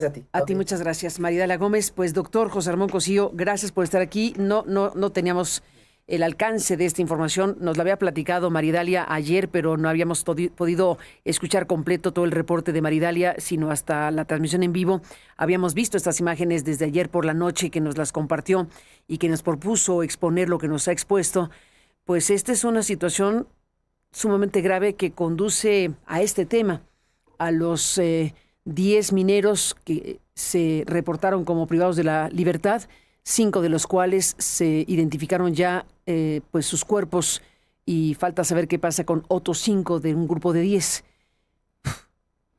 A ti. A ti, Ok. muchas gracias. Maridalia Gómez, pues doctor José Ramón Cosío, gracias por estar aquí. No teníamos el alcance de esta información. Nos la había platicado Maridalia ayer, pero no habíamos podido escuchar completo todo el reporte de Maridalia, sino hasta la transmisión en vivo. Habíamos visto estas imágenes desde ayer por la noche, que nos las compartió y que nos propuso exponer lo que nos ha expuesto. Pues esta es una situación sumamente grave que conduce a este tema, a los 10 mineros que se reportaron como privados de la libertad, 5 de los cuales se identificaron ya pues sus cuerpos, y falta saber qué pasa con otros 5 de un grupo de 10.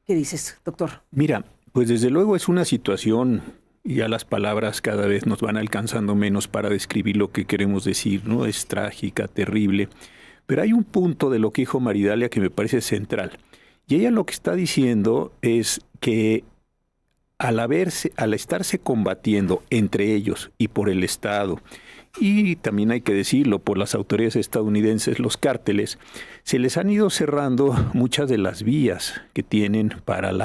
¿Qué dices, doctor? Mira, pues desde luego es una situación, y ya las palabras cada vez nos van alcanzando menos para describir lo que queremos decir, ¿no? Es trágica, terrible, pero hay un punto de lo que dijo Maridalia que me parece central. Y ella lo que está diciendo es que al estarse combatiendo entre ellos y por el Estado, y también hay que decirlo, por las autoridades estadounidenses, los cárteles, se les han ido cerrando muchas de las vías que tienen para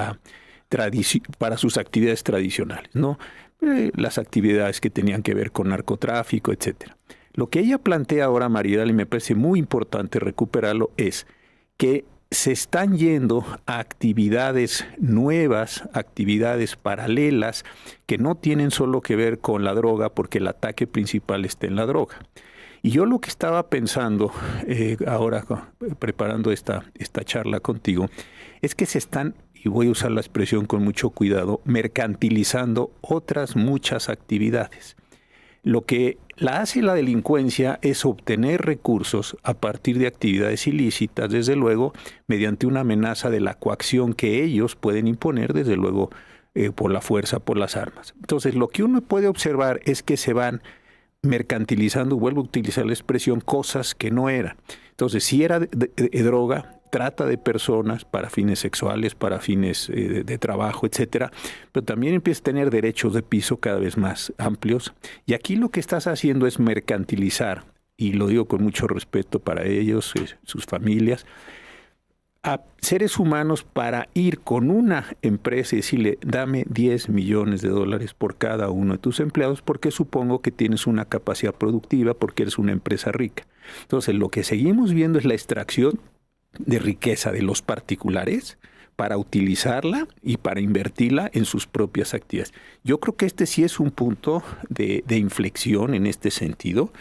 sus actividades tradicionales, ¿no? Las actividades que tenían que ver con narcotráfico, etcétera. Lo que ella plantea ahora, Maridalia, y me parece muy importante recuperarlo, es que se están yendo a actividades nuevas, actividades paralelas, que no tienen solo que ver con la droga, porque el ataque principal está en la droga. Y yo lo que estaba pensando ahora, preparando esta charla contigo, es que se están, y voy a usar la expresión con mucho cuidado, mercantilizando otras muchas actividades. Lo que la hace la delincuencia es obtener recursos a partir de actividades ilícitas, desde luego, mediante una amenaza de la coacción que ellos pueden imponer, desde luego, por la fuerza, por las armas. Entonces, lo que uno puede observar es que se van mercantilizando, vuelvo a utilizar la expresión, cosas que no eran. Entonces, si era de droga, trata de personas para fines sexuales, para fines de trabajo, etcétera, pero también empieza a tener derechos de piso cada vez más amplios. Y aquí lo que estás haciendo es mercantilizar, y lo digo con mucho respeto para ellos, sus familias, a seres humanos para ir con una empresa y decirle, dame 10 millones de dólares por cada uno de tus empleados, porque supongo que tienes una capacidad productiva, porque eres una empresa rica. Entonces, lo que seguimos viendo es la extracción de riqueza de los particulares para utilizarla y para invertirla en sus propias actividades. Yo creo que este sí es un punto de inflexión en este sentido.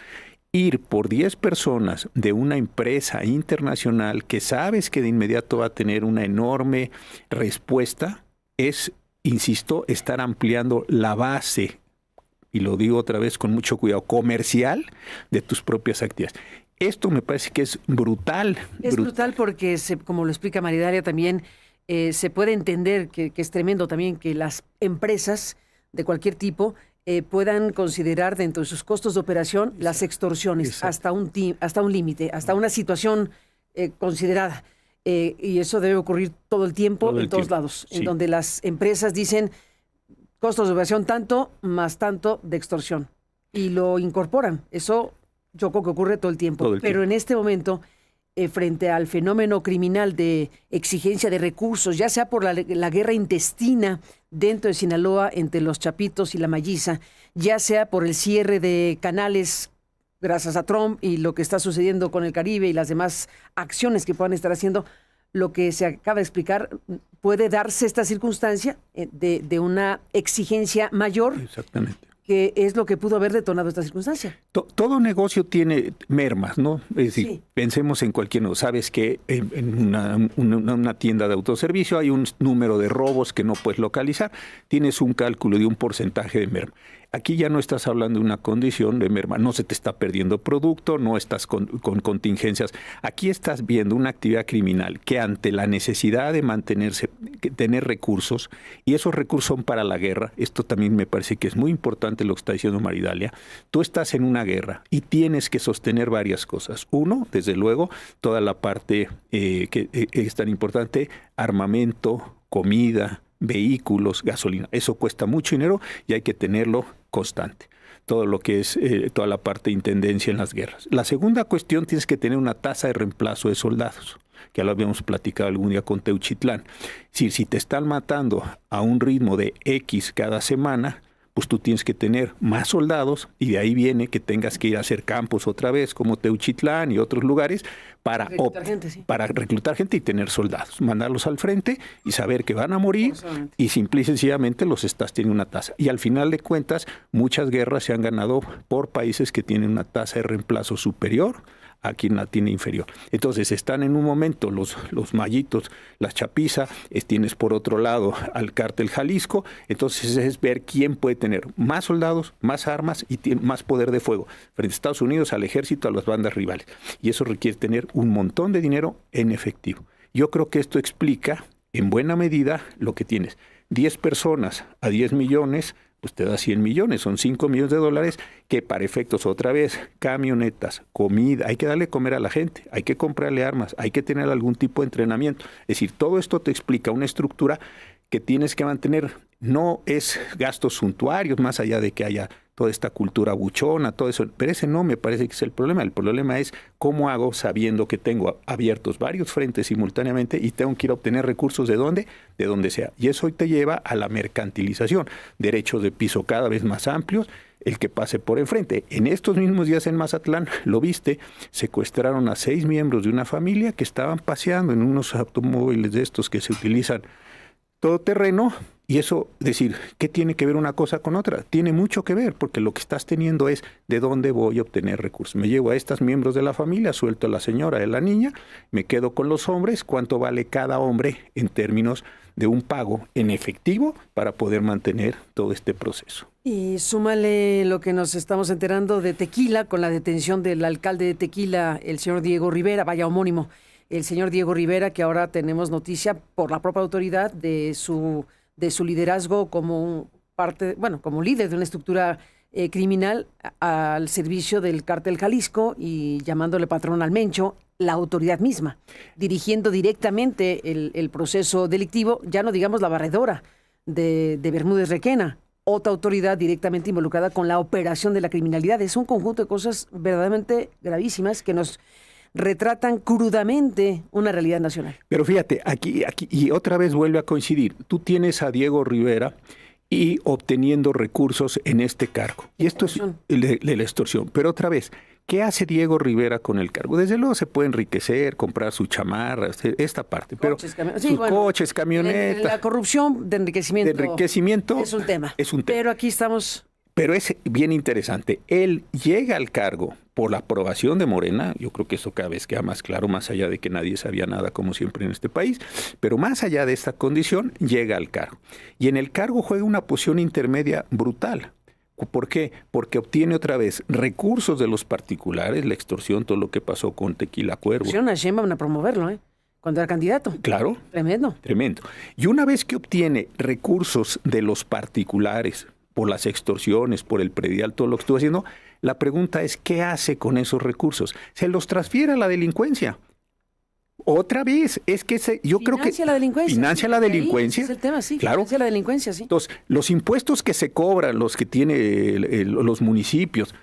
Ir por 10 personas de una empresa internacional que sabes que de inmediato va a tener una enorme respuesta es, insisto, estar ampliando la base, y lo digo otra vez con mucho cuidado, comercial de tus propias actividades. Esto me parece que es brutal. Es brutal porque, como lo explica Maridalia también, se puede entender que es tremendo también que las empresas de cualquier tipo puedan considerar dentro de sus costos de operación las extorsiones hasta un límite, hasta una situación considerada. Y eso debe ocurrir todo el tiempo, en todos lados, en donde las empresas dicen costos de operación tanto, más tanto de extorsión. Y lo incorporan. Eso yo creo que ocurre todo el tiempo. Pero en este momento, frente al fenómeno criminal de exigencia de recursos, ya sea por la guerra intestina dentro de Sinaloa entre los Chapitos y la Malliza, ya sea por el cierre de canales gracias a Trump y lo que está sucediendo con el Caribe y las demás acciones que puedan estar haciendo, lo que se acaba de explicar, puede darse esta circunstancia de una exigencia mayor. Exactamente. Que es lo que pudo haber detonado esta circunstancia. Todo negocio tiene mermas, ¿no? Es decir, pensemos en cualquier negocio. Sabes que en una tienda de autoservicio hay un número de robos que no puedes localizar. Tienes un cálculo de un porcentaje de merma. Aquí ya no estás hablando de una condición de merma. No se te está perdiendo producto, no estás con contingencias. Aquí estás viendo una actividad criminal que ante la necesidad de mantenerse, tener recursos, y esos recursos son para la guerra. Esto también me parece que es muy importante lo que está diciendo Maridalia. Tú estás en una guerra y tienes que sostener varias cosas. Uno, desde luego, toda la parte que es tan importante, armamento, comida, vehículos, gasolina. Eso cuesta mucho dinero y hay que tenerlo constante. Todo lo que es toda la parte de intendencia en las guerras. La segunda cuestión, tienes que tener una tasa de reemplazo de soldados. que ya lo habíamos platicado algún día con Teuchitlán. Es decir, si te están matando a un ritmo de X cada semana, pues tú tienes que tener más soldados y de ahí viene que tengas que ir a hacer campos otra vez, como Teuchitlán y otros lugares, para reclutar gente y tener soldados, mandarlos al frente y saber que van a morir y simple y sencillamente los estás teniendo una tasa. Y al final de cuentas, muchas guerras se han ganado por países que tienen una tasa de reemplazo superior a quien la tiene inferior. Entonces están en un momento los Mayitos, las Chapiza, tienes por otro lado al Cártel Jalisco, entonces es ver quién puede tener más soldados, más armas y tiene más poder de fuego frente a Estados Unidos, al ejército, a las bandas rivales. Y eso requiere tener un montón de dinero en efectivo. Yo creo que esto explica en buena medida lo que tienes. 10 personas a 10 millones, pues te da 100 millones, son 5 millones de dólares que para efectos otra vez, camionetas, comida, hay que darle comer a la gente, hay que comprarle armas, hay que tener algún tipo de entrenamiento. Es decir, todo esto te explica una estructura que tienes que mantener. No es gastos suntuarios, más allá de que haya toda esta cultura buchona, todo eso, pero ese no me parece que es el problema. El problema es cómo hago sabiendo que tengo abiertos varios frentes simultáneamente y tengo que ir a obtener recursos ¿de dónde? De donde sea. Y eso hoy te lleva a la mercantilización, derechos de piso cada vez más amplios, el que pase por enfrente. En estos mismos días en Mazatlán, lo viste, secuestraron a 6 miembros de una familia que estaban paseando en unos automóviles de estos que se utilizan todoterreno. Y eso, decir, ¿qué tiene que ver una cosa con otra? Tiene mucho que ver, porque lo que estás teniendo es de dónde voy a obtener recursos. Me llevo a estos miembros de la familia, suelto a la señora y a la niña, me quedo con los hombres, ¿cuánto vale cada hombre en términos de un pago en efectivo para poder mantener todo este proceso? Y súmale lo que nos estamos enterando de Tequila, con la detención del alcalde de Tequila, el señor Diego Rivera, vaya homónimo, el señor Diego Rivera, que ahora tenemos noticia por la propia autoridad de su liderazgo como como líder de una estructura criminal al servicio del Cártel Jalisco y llamándole patrón al Mencho, la autoridad misma, dirigiendo directamente el proceso delictivo, ya no digamos la barredora de Bermúdez Requena, otra autoridad directamente involucrada con la operación de la criminalidad. Es un conjunto de cosas verdaderamente gravísimas que nos retratan crudamente una realidad nacional. Pero fíjate, aquí, y otra vez vuelve a coincidir, tú tienes a Diego Rivera y obteniendo recursos en este cargo. Y esto es de la extorsión. Pero otra vez, ¿qué hace Diego Rivera con el cargo? Desde luego se puede enriquecer, comprar su chamarra, esta parte, pero coches, camionetas. La corrupción de enriquecimiento es un tema. Pero aquí estamos. Pero es bien interesante. Él llega al cargo por la aprobación de Morena. Yo creo que eso cada vez queda más claro, más allá de que nadie sabía nada, como siempre en este país. Pero más allá de esta condición, llega al cargo. Y en el cargo juega una posición intermedia brutal. ¿Por qué? Porque obtiene otra vez recursos de los particulares, la extorsión, todo lo que pasó con Tequila Cuervo. Pusieron a Sheinbaum a promoverlo, cuando era candidato. Claro. Tremendo. Y una vez que obtiene recursos de los particulares, por las extorsiones, por el predial, todo lo que estuvo haciendo, la pregunta es, ¿qué hace con esos recursos? Se los transfiere a la delincuencia. Otra vez, es que yo creo que... Financia la delincuencia. Financia la delincuencia. Es el tema, sí. Claro. Financia la delincuencia, sí. Entonces, los impuestos que se cobran, los que tiene los municipios,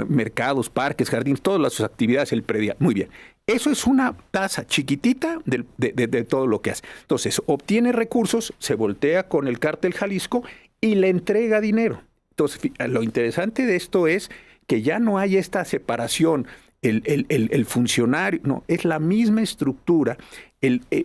mercados, parques, jardines, todas las actividades, el predial, muy bien. Eso es una tasa chiquitita de todo lo que hace. Entonces, obtiene recursos, se voltea con el Cártel Jalisco y le entrega dinero. Entonces, lo interesante de esto es que ya no hay esta separación, el funcionario, no, es la misma estructura.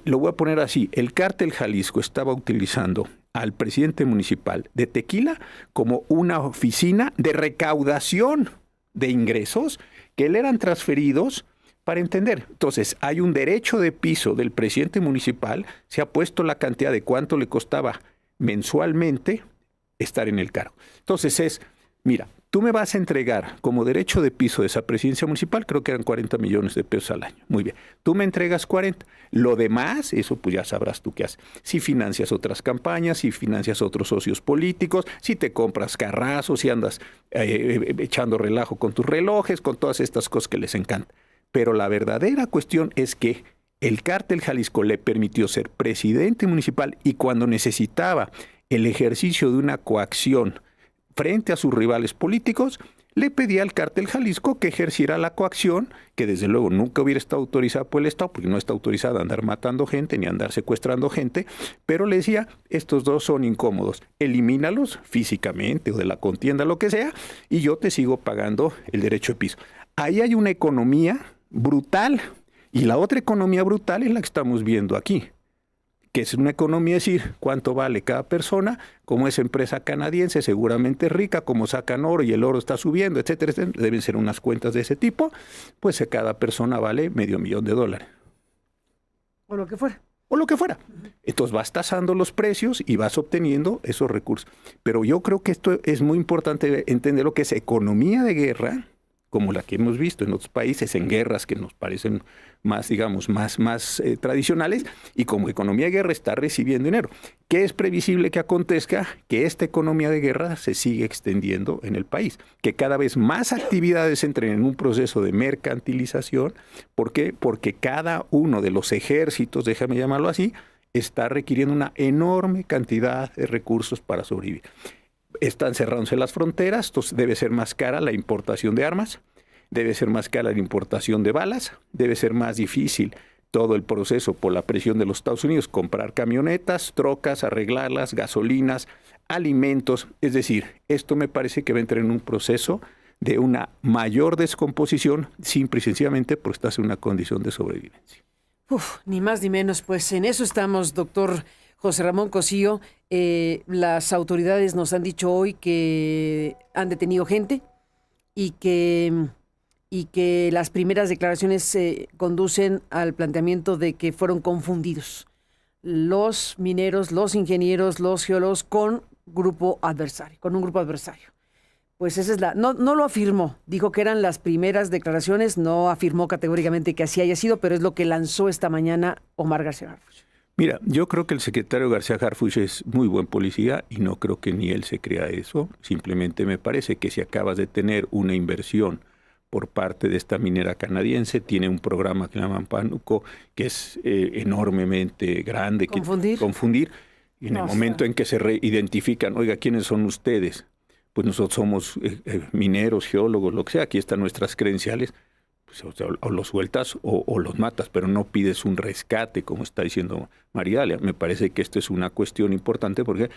Lo voy a poner así, el Cártel Jalisco estaba utilizando al presidente municipal de Tequila como una oficina de recaudación de ingresos que le eran transferidos para entender. Entonces, hay un derecho de piso del presidente municipal, se ha puesto la cantidad de cuánto le costaba mensualmente estar en el cargo. Entonces mira, tú me vas a entregar como derecho de piso de esa presidencia municipal, creo que eran 40 millones de pesos al año. Muy bien, tú me entregas 40. Lo demás, eso pues ya sabrás tú qué haces. Si financias otras campañas, si financias otros socios políticos, si te compras carrazos, si andas echando relajo con tus relojes, con todas estas cosas que les encantan. Pero la verdadera cuestión es que el Cártel Jalisco le permitió ser presidente municipal y cuando necesitaba el ejercicio de una coacción frente a sus rivales políticos, le pedía al cártel Jalisco que ejerciera la coacción, que desde luego nunca hubiera estado autorizada por el Estado, porque no está autorizada a andar matando gente ni a andar secuestrando gente, pero le decía, estos dos son incómodos, elimínalos físicamente o de la contienda, lo que sea, y yo te sigo pagando el derecho de piso. Ahí hay una economía brutal, y la otra economía brutal es la que estamos viendo aquí, que es una economía, es decir, cuánto vale cada persona, como es empresa canadiense, seguramente rica, como sacan oro y el oro está subiendo, etcétera, etcétera, deben ser unas cuentas de ese tipo, pues cada persona vale $500,000. O lo que fuera. O lo que fuera. Entonces vas tasando los precios y vas obteniendo esos recursos. Pero yo creo que esto es muy importante entender lo que es economía de guerra, como la que hemos visto en otros países, en guerras que nos parecen más, digamos, más tradicionales, y como economía de guerra está recibiendo dinero. ¿Qué es previsible que acontezca? Que esta economía de guerra se sigue extendiendo en el país, que cada vez más actividades entren en un proceso de mercantilización. ¿Por qué? Porque cada uno de los ejércitos, déjame llamarlo así, está requiriendo una enorme cantidad de recursos para sobrevivir. Están cerrándose las fronteras, entonces debe ser más cara la importación de armas, debe ser más cara la importación de balas, debe ser más difícil todo el proceso por la presión de los Estados Unidos, comprar camionetas, trocas, arreglarlas, gasolinas, alimentos. Es decir, esto me parece que va a entrar en un proceso de una mayor descomposición, simple y sencillamente porque estás en una condición de sobrevivencia. Ni más ni menos, pues en eso estamos, doctor José Ramón Cosío. Las autoridades nos han dicho hoy que han detenido gente y que las primeras declaraciones conducen al planteamiento de que fueron confundidos los mineros, los ingenieros, los geólogos con un grupo adversario. Pues esa es no lo afirmó, dijo que eran las primeras declaraciones, no afirmó categóricamente que así haya sido, pero es lo que lanzó esta mañana Omar García Harfuch. Mira, yo creo que el secretario García Harfuch es muy buen policía y no creo que ni él se crea eso. Simplemente me parece que si acabas de tener una inversión por parte de esta minera canadiense, tiene un programa que llaman Pánuco, que es enormemente grande. Confundir. Y en el momento en que se identifican, oiga, ¿quiénes son ustedes? Pues nosotros somos mineros, geólogos, lo que sea, aquí están nuestras credenciales. Pues, o los sueltas o los matas, pero no pides un rescate, como está diciendo María Dalia. Me parece que esto es una cuestión importante porque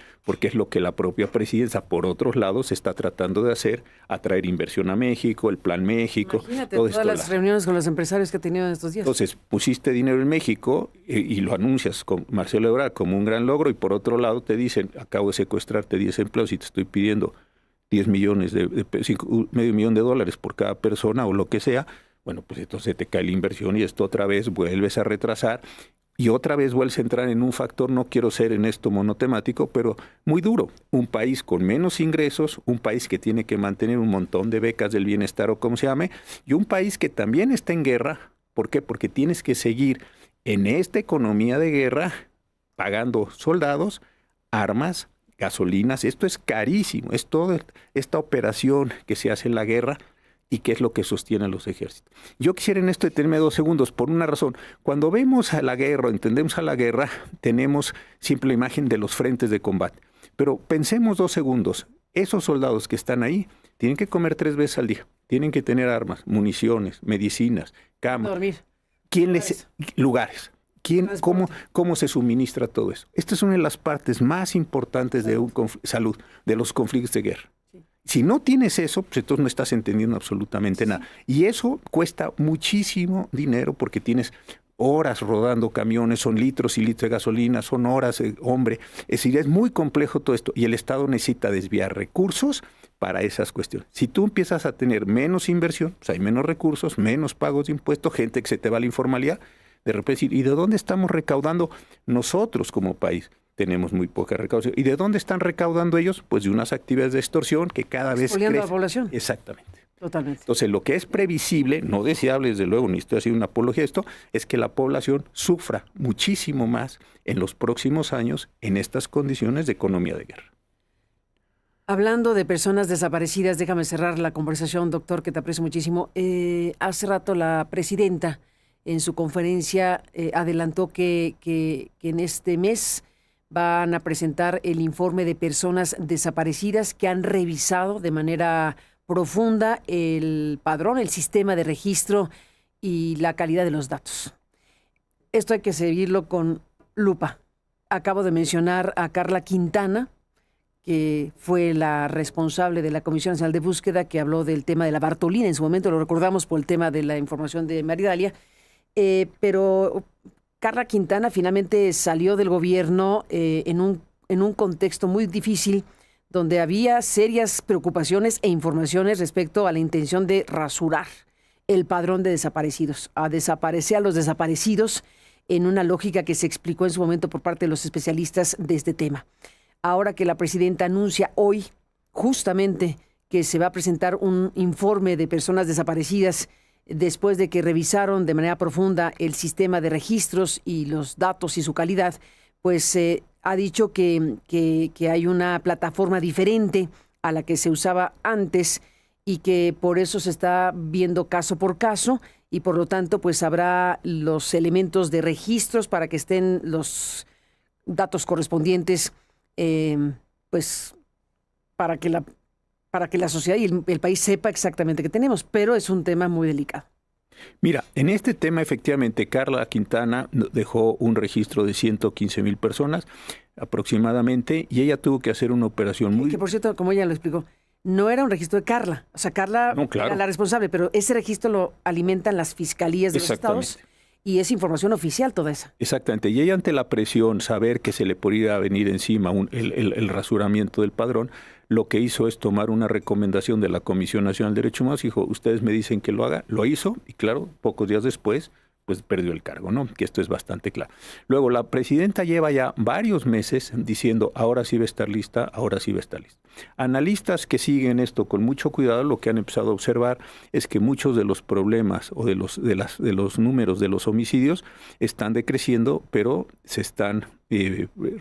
es lo que la propia presidencia, por otros lados, está tratando de hacer, atraer inversión a México, el Plan México. Imagínate todas las reuniones con los empresarios que ha tenido en estos días. Entonces, pusiste dinero en México y lo anuncias con Marcelo Ebrard como un gran logro, y por otro lado te dicen, acabo de secuestrarte 10 empleos y te estoy pidiendo 10 millones $500,000 por cada persona o lo que sea. Bueno, pues entonces te cae la inversión y esto otra vez vuelves a retrasar y otra vez vuelves a entrar en un factor, no quiero ser en esto monotemático, pero muy duro. Un país con menos ingresos, un país que tiene que mantener un montón de becas del bienestar o como se llame, y un país que también está en guerra. ¿Por qué? Porque tienes que seguir en esta economía de guerra pagando soldados, armas, gasolinas. Esto es carísimo, es toda esta operación que se hace en la guerra. ¿Y qué es lo que sostiene a los ejércitos? Yo quisiera en esto detenerme 2 segundos por una razón. Cuando vemos a la guerra, entendemos a la guerra, tenemos simple imagen de los frentes de combate. Pero pensemos 2 segundos. Esos soldados que están ahí tienen que comer 3 veces al día. Tienen que tener armas, municiones, medicinas, camas. Dormir. Lugares. ¿Cómo se suministra todo eso? Esta es una de las partes más importantes de salud, de los conflictos de guerra. Si no tienes eso, pues entonces no estás entendiendo absolutamente nada. Y eso cuesta muchísimo dinero porque tienes horas rodando camiones, son litros y litros de gasolina, son horas, hombre. Es decir, es muy complejo todo esto y el Estado necesita desviar recursos para esas cuestiones. Si tú empiezas a tener menos inversión, pues hay menos recursos, menos pagos de impuestos, gente que se te va a la informalidad, de repente decir, ¿y de dónde estamos recaudando nosotros como país? Tenemos muy poca recaudación. ¿Y de dónde están recaudando ellos? Pues de unas actividades de extorsión que cada vez crecen. A la población. Exactamente. Totalmente. Entonces, lo que es previsible, no deseable, desde luego, ni estoy haciendo una apología de esto, es que la población sufra muchísimo más en los próximos años en estas condiciones de economía de guerra. Hablando de personas desaparecidas, déjame cerrar la conversación, doctor, que te aprecio muchísimo. Hace rato la presidenta en su conferencia adelantó que en este mes van a presentar el informe de personas desaparecidas que han revisado de manera profunda el padrón, el sistema de registro y la calidad de los datos. Esto hay que seguirlo con lupa. Acabo de mencionar a Carla Quintana, que fue la responsable de la Comisión Nacional de Búsqueda, que habló del tema de la Bartolina. En su momento lo recordamos por el tema de la información de Maridalia, pero Carla Quintana finalmente salió del gobierno en un contexto muy difícil, donde había serias preocupaciones e informaciones respecto a la intención de rasurar el padrón de desaparecidos, a desaparecer a los desaparecidos en una lógica que se explicó en su momento por parte de los especialistas de este tema. Ahora que la presidenta anuncia hoy justamente que se va a presentar un informe de personas desaparecidas después de que revisaron de manera profunda el sistema de registros y los datos y su calidad, pues ha dicho que hay una plataforma diferente a la que se usaba antes y que por eso se está viendo caso por caso y por lo tanto pues habrá los elementos de registros para que estén los datos correspondientes pues para que la sociedad y el país sepa exactamente qué tenemos, pero es un tema muy delicado. Mira, en este tema efectivamente Carla Quintana dejó un registro de 115,000 personas aproximadamente y ella tuvo que hacer una operación muy... Que por cierto, como ella lo explicó, no era un registro de Carla. O sea, Carla no, claro, era la responsable, pero ese registro lo alimentan las fiscalías de los estados y es información oficial toda esa. Exactamente. Y ella ante la presión, saber que se le podía venir encima el rasuramiento del padrón, lo que hizo es tomar una recomendación de la Comisión Nacional de Derechos Humanos y dijo, ustedes me dicen que lo haga, lo hizo y claro, pocos días después pues perdió el cargo, ¿no? Que esto es bastante claro. Luego, la presidenta lleva ya varios meses diciendo, ahora sí va a estar lista, ahora sí va a estar lista. Analistas que siguen esto con mucho cuidado, lo que han empezado a observar es que muchos de los problemas o de los números de los homicidios están decreciendo, pero se están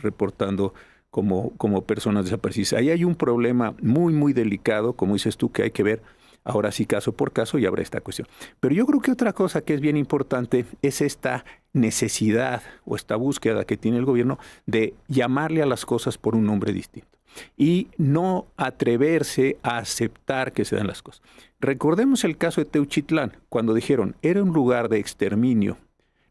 reportando como personas desaparecidas. Ahí hay un problema muy, muy delicado, como dices tú, que hay que ver ahora sí caso por caso y habrá esta cuestión. Pero yo creo que otra cosa que es bien importante es esta necesidad o esta búsqueda que tiene el gobierno de llamarle a las cosas por un nombre distinto y no atreverse a aceptar que se dan las cosas. Recordemos el caso de Teuchitlán, cuando dijeron, era un lugar de exterminio.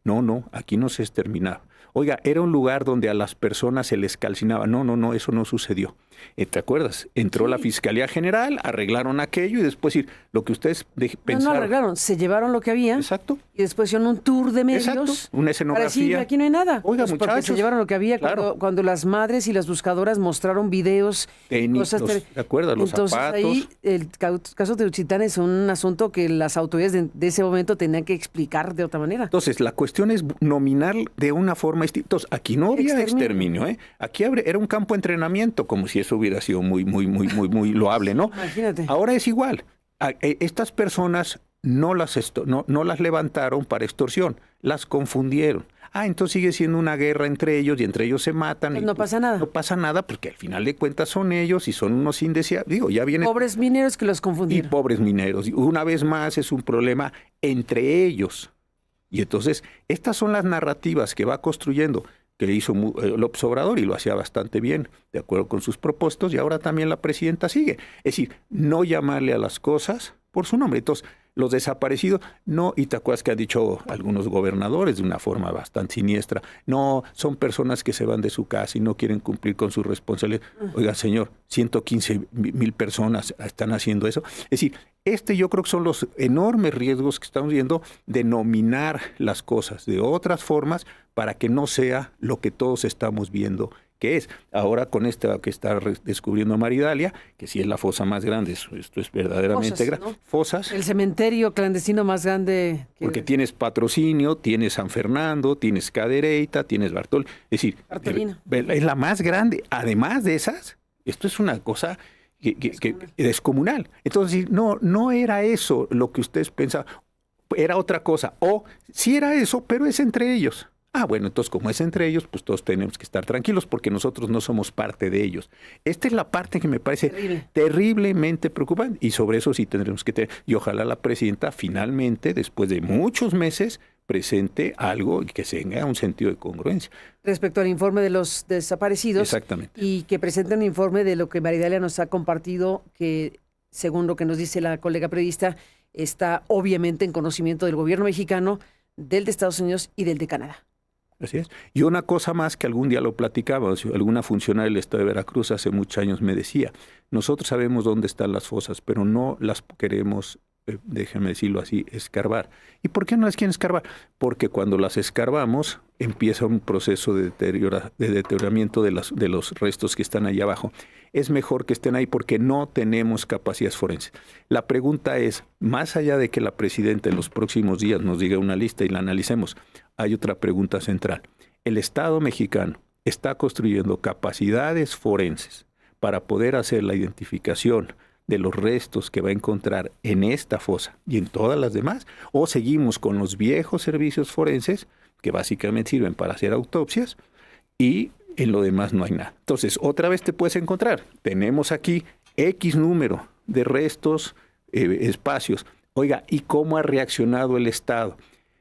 No, aquí no se exterminaba. Oiga, era un lugar donde a las personas se les calcinaba. No, eso no sucedió. ¿Te acuerdas? Entró la Fiscalía General, arreglaron aquello y después lo que ustedes pensaron. No arreglaron, se llevaron lo que había. Exacto. Y después hicieron un tour de medios. Exacto, una escenografía. Para decir, aquí no hay nada. Oiga, pues muchachos. porque se llevaron lo que había claro. cuando las madres y las buscadoras mostraron videos. Cosas ¿te acuerdas? Los entonces, zapatos. Ahí el caso de Teuchitlán es un asunto que las autoridades de ese momento tenían que explicar de otra manera. Entonces, la cuestión es nominar de una forma distinta. Entonces, aquí no había exterminio, ¿eh? Aquí era un campo de entrenamiento, como si eso hubiera sido muy loable, ¿no? Imagínate. Ahora es igual. Estas personas no las levantaron para extorsión, las confundieron. Entonces sigue siendo una guerra entre ellos y entre ellos se matan. Pues no pasa nada. No pasa nada porque al final de cuentas son ellos y son unos indeseables. Digo, ya viene... Pobres mineros que los confundieron. Y pobres mineros. Y una vez más es un problema entre ellos. Y entonces estas son las narrativas que va construyendo, que hizo López Obrador y lo hacía bastante bien, de acuerdo con sus propósitos, y ahora también la presidenta sigue. Es decir, no llamarle a las cosas por su nombre. Entonces, los desaparecidos, no, y te acuerdas que han dicho algunos gobernadores de una forma bastante siniestra, no, son personas que se van de su casa y no quieren cumplir con sus responsabilidades. Oiga, señor, 115,000 personas están haciendo eso. Es decir, yo creo que son los enormes riesgos que estamos viendo de nominar las cosas de otras formas para que no sea lo que todos estamos viendo que es. Ahora con esta que está descubriendo Maridalia, que sí es la fosa más grande, esto es verdaderamente grande. ¿No? Fosas. El cementerio clandestino más grande. Porque tienes Patrocinio, tienes San Fernando, tienes Cadereyta, tienes Bartol. Es decir, es la más grande. Además de esas, esto es una cosa que descomunal. Entonces, no era eso lo que ustedes pensaban, era otra cosa. O sí era eso, pero es entre ellos. Bueno, entonces como es entre ellos, pues todos tenemos que estar tranquilos porque nosotros no somos parte de ellos. Esta es la parte que me parece terriblemente preocupante y sobre eso sí tendremos que tener. Y ojalá la presidenta finalmente, después de muchos meses, presente algo y que tenga un sentido de congruencia. Respecto al informe de los desaparecidos. Exactamente. Y que presente un informe de lo que Maridalia nos ha compartido, que según lo que nos dice la colega periodista, está obviamente en conocimiento del gobierno mexicano, del de Estados Unidos y del de Canadá. Así es. Y una cosa más que algún día lo platicábamos, alguna funcionaria del Estado de Veracruz hace muchos años me decía, nosotros sabemos dónde están las fosas, pero no las queremos, déjenme decirlo así, escarbar. ¿Y por qué no las quieren escarbar? Porque cuando las escarbamos empieza un proceso de deterioramiento de los restos que están ahí abajo. Es mejor que estén ahí porque no tenemos capacidades forenses. La pregunta es, más allá de que la presidenta en los próximos días nos diga una lista y la analicemos, hay otra pregunta central. El Estado mexicano está construyendo capacidades forenses para poder hacer la identificación de los restos que va a encontrar en esta fosa y en todas las demás, o seguimos con los viejos servicios forenses que básicamente sirven para hacer autopsias y en lo demás no hay nada. Entonces, otra vez te puedes encontrar, tenemos aquí X número de restos, espacios. Oiga, ¿y cómo ha reaccionado el Estado?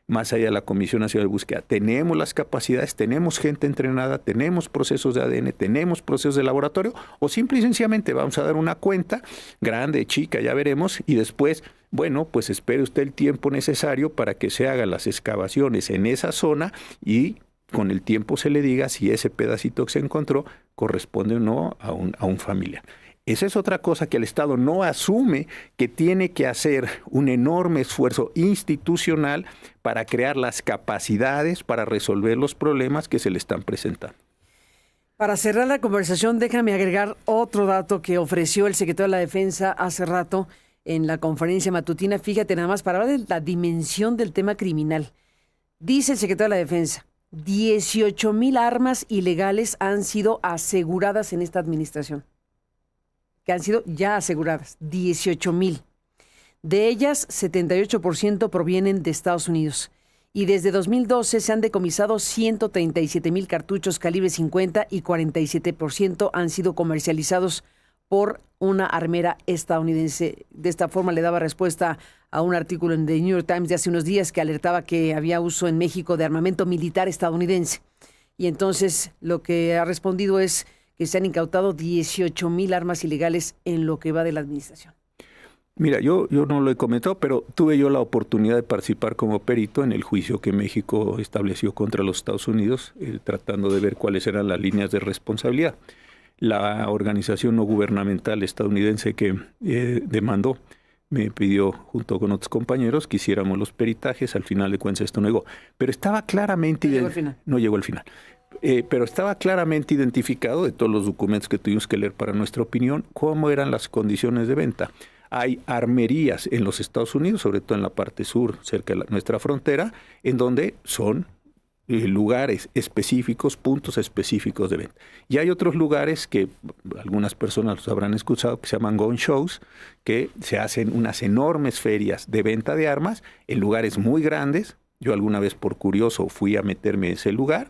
Más allá de la Comisión Nacional de Búsqueda, tenemos las capacidades, tenemos gente entrenada, tenemos procesos de ADN, tenemos procesos de laboratorio, o simple y sencillamente vamos a dar una cuenta, grande, chica, ya veremos, y después, bueno, pues espere usted el tiempo necesario para que se hagan las excavaciones en esa zona y con el tiempo se le diga si ese pedacito que se encontró corresponde o no a un familiar. Esa es otra cosa que el Estado no asume, que tiene que hacer un enorme esfuerzo institucional para crear las capacidades para resolver los problemas que se le están presentando. Para cerrar la conversación, déjame agregar otro dato que ofreció el secretario de la Defensa hace rato en la conferencia matutina. Fíjate nada más, para hablar de la dimensión del tema criminal. Dice el secretario de la Defensa, 18,000 armas ilegales han sido aseguradas en esta administración. Que han sido ya aseguradas, 18,000. De ellas, 78% provienen de Estados Unidos. Y desde 2012 se han decomisado 137,000 cartuchos calibre 50 y 47% han sido comercializados por una armera estadounidense. De esta forma le daba respuesta a un artículo en The New York Times de hace unos días que alertaba que había uso en México de armamento militar estadounidense. Y entonces lo que ha respondido es que se han incautado 18,000 armas ilegales en lo que va de la administración. Mira, yo no lo he comentado, pero tuve yo la oportunidad de participar como perito en el juicio que México estableció contra los Estados Unidos, tratando de ver cuáles eran las líneas de responsabilidad. La organización no gubernamental estadounidense que demandó me pidió, junto con otros compañeros, que hiciéramos los peritajes. Al final de cuentas esto no llegó. Pero estaba claramente... No llegó al final. Pero estaba claramente identificado de todos los documentos que tuvimos que leer para nuestra opinión, cómo eran las condiciones de venta. Hay armerías en los Estados Unidos, sobre todo en la parte sur, cerca de nuestra frontera, en donde son lugares específicos, puntos específicos de venta. Y hay otros lugares que algunas personas los habrán escuchado, que se llaman gun shows, que se hacen unas enormes ferias de venta de armas en lugares muy grandes. Yo alguna vez por curioso fui a meterme en ese lugar,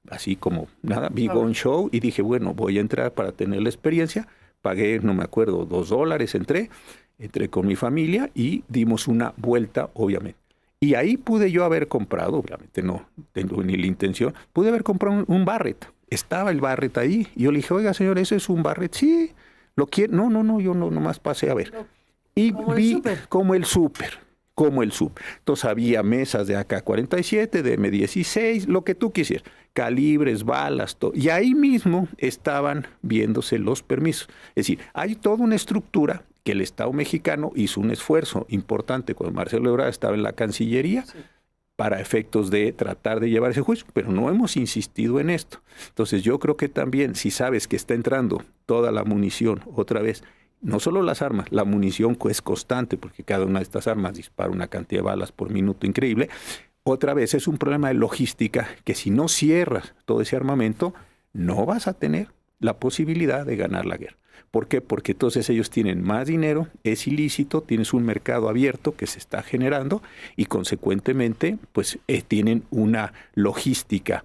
así como nada, vi gun show y dije, bueno, voy a entrar para tener la experiencia. Pagué, no me acuerdo, $2, entré con mi familia y dimos una vuelta, obviamente. Y ahí pude yo haber comprado, obviamente no tengo ni la intención, pude haber comprado un Barrett. Estaba el Barrett ahí y yo le dije, oiga señor, ¿ese es un Barrett? Sí, ¿lo quiere? No, yo no, nomás pasé a ver. Y vi como el súper. Entonces había mesas de AK-47, de M16, lo que tú quisieras, calibres, balas, todo. Y ahí mismo estaban viéndose los permisos. Es decir, hay toda una estructura que el Estado mexicano hizo un esfuerzo importante cuando Marcelo Ebrard estaba en la Cancillería, sí, para efectos de tratar de llevar ese juicio, pero no hemos insistido en esto. Entonces yo creo que también, si sabes que está entrando toda la munición otra vez, no solo las armas, la munición es constante, porque cada una de estas armas dispara una cantidad de balas por minuto increíble. Otra vez es un problema de logística que si no cierras todo ese armamento, no vas a tener la posibilidad de ganar la guerra. ¿Por qué? Porque entonces ellos tienen más dinero, es ilícito, tienes un mercado abierto que se está generando y consecuentemente pues tienen una logística.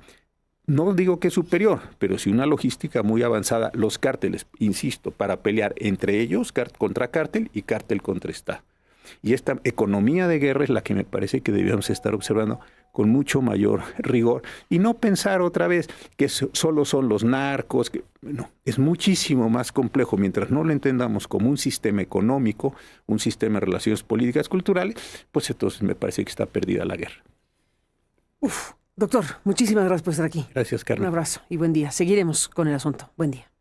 No digo que es superior, pero sí una logística muy avanzada. Los cárteles, insisto, para pelear entre ellos, contra cártel y cártel contra Estado. Y esta economía de guerra es la que me parece que debíamos estar observando con mucho mayor rigor y no pensar otra vez que solo son los narcos. No, es muchísimo más complejo. Mientras no lo entendamos como un sistema económico, un sistema de relaciones políticas, culturales, pues entonces me parece que está perdida la guerra. Doctor, muchísimas gracias por estar aquí. Gracias, Carmen. Un abrazo y buen día. Seguiremos con el asunto. Buen día.